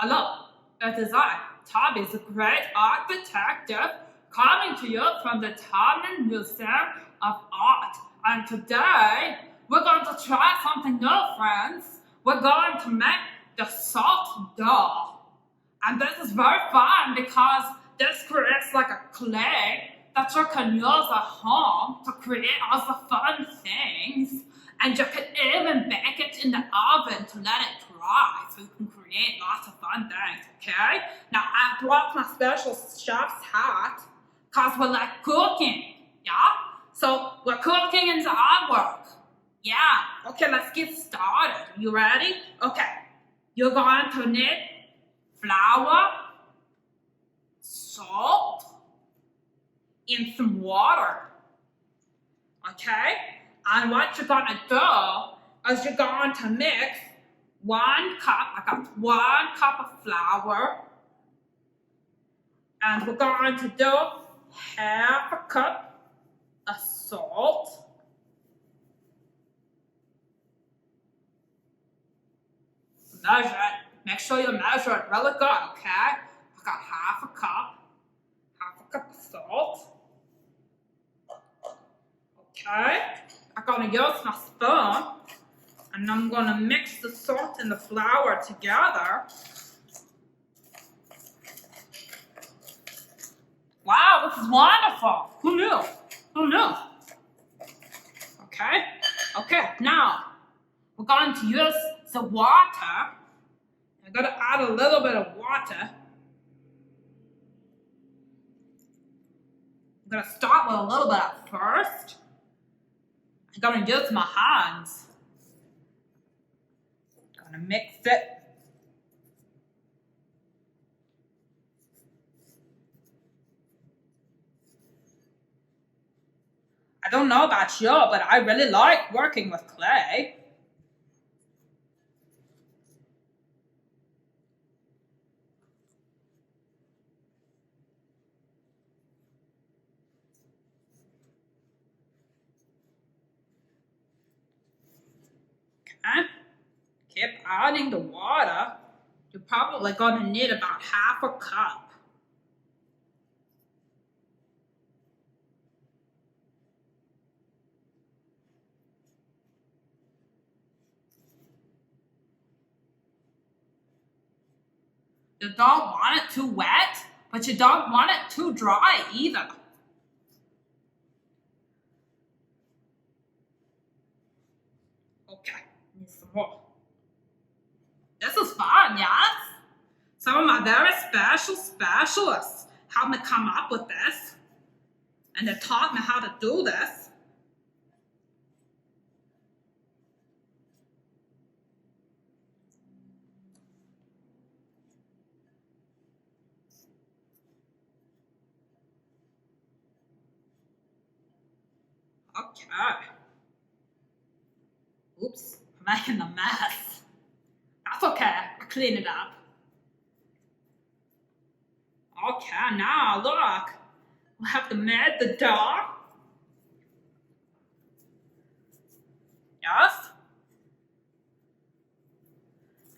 Hello, it is I, Tauby the Great Art Detective, coming to you from the Tauby Museum of Art. And today, we're going to try something new, friends. We're going to make the salt doll. And this is very fun because this creates like a clay that you can use at home to create all the fun things. And you can even bake it in the oven to let it dry so you can create lots of fun things, okay? Now, I brought my special chef's hat because we're like cooking, yeah? So, we're cooking in the artwork. Yeah, okay, let's get started. You ready? Okay, you're going to need flour, salt, and some water, okay? And what you're gonna do is you're going to mix 1 cup, I got 1 cup of flour, and we're going to do half a cup of salt, measure it, make sure you measure it really good, okay? I got half a cup of salt, okay? I'm gonna use my spoon, and I'm gonna mix the salt and the flour together. Wow, this is wonderful. Who knew? Who knew? Okay, now we're going to use the water. I'm gonna add a little bit of water. I'm gonna start with a little bit at first. I'm gonna use my hands. I'm gonna mix it. I don't know about you, but I really like working with clay. Okay, keep adding the water. You're probably gonna need about half a cup. You don't want it too wet, but you don't want it too dry either. Okay, need some more. This is fun, yes? Some of my very special specialists helped me come up with this, and they taught me how to do this. Okay. Oops, I'm making a mess. That's okay, I'll clean it up. Okay, now look. We have to make the dough. Yes?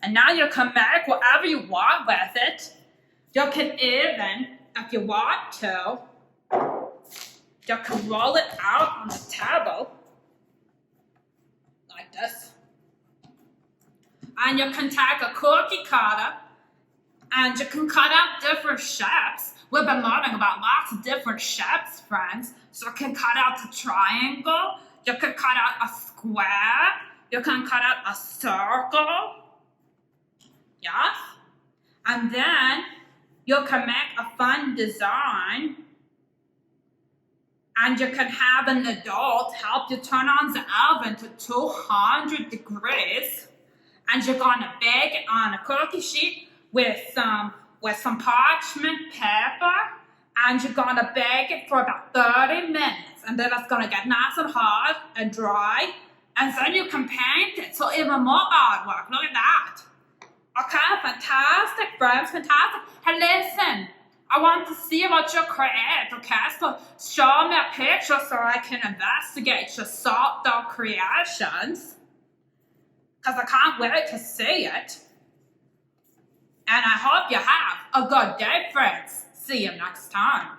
And now you can make whatever you want with it. You can even, if you want to, you can roll it out on the table. Like this. And you can take a cookie cutter and you can cut out different shapes. We've been learning about lots of different shapes, friends. So you can cut out a triangle, you can cut out a square, you can cut out a circle. Yes? And then you can make a fun design. And you can have an adult help you turn on the oven to 200 degrees. And you're gonna bake it on a cookie sheet with some parchment paper. And you're gonna bake it for about 30 minutes. And then it's gonna get nice and hard and dry. And then you can paint it. So even more artwork. Look at that. Okay, fantastic, friends, fantastic. Hey, listen. I want to see what you create, okay? So show me a picture so I can investigate your salt doll creations. Because I can't wait to see it. And I hope you have a good day, friends. See you next time.